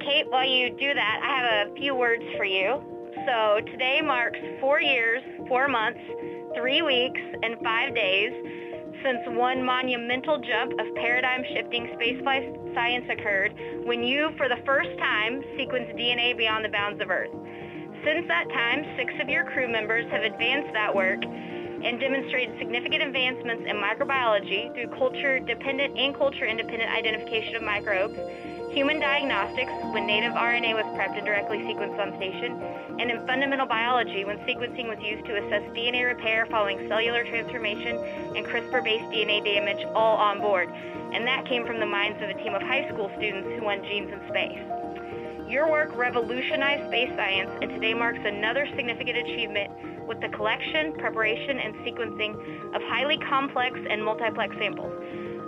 Kate, while you do that, I have a few words for you. So today marks 4 years, 4 months, 3 weeks, and 5 days since one monumental jump of paradigm-shifting spaceflight science occurred when you, for the first time, sequenced DNA beyond the bounds of Earth. Since that time, 6 of your crew members have advanced that work and demonstrated significant advancements in microbiology through culture-dependent and culture-independent identification of microbes, human diagnostics when native RNA was prepped and directly sequenced on station, and in fundamental biology when sequencing was used to assess DNA repair following cellular transformation and CRISPR-based DNA damage, all on board. And that came from the minds of a team of high school students who won Genes in Space. Your work revolutionized space science, and today marks another significant achievement with the collection, preparation, and sequencing of highly complex and multiplex samples.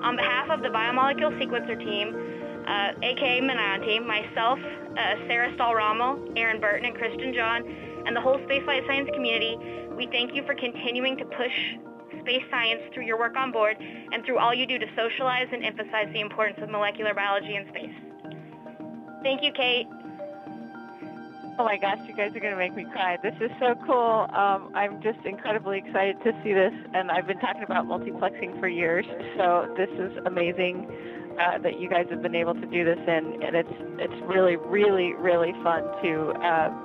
On behalf of the biomolecule sequencer team, aka Manon team, myself, Sarah Stahl-Rommel, Aaron Burton, and Kristen John, and the whole spaceflight science community, we thank you for continuing to push space science through your work on board and through all you do to socialize and emphasize the importance of molecular biology in space. Thank you, Kate. Oh my gosh, you guys are going to make me cry. This is so cool. I'm just incredibly excited to see this, and I've been talking about multiplexing for years, so this is amazing that you guys have been able to do this, and it's really, really, really fun to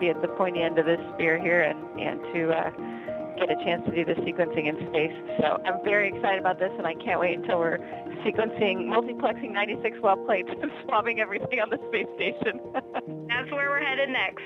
be at the pointy end of this spear here and to get a chance to do the sequencing in space. So I'm very excited about this, and I can't wait until we're multiplexing 96 well plates and swabbing everything on the space station. That's where we're headed next.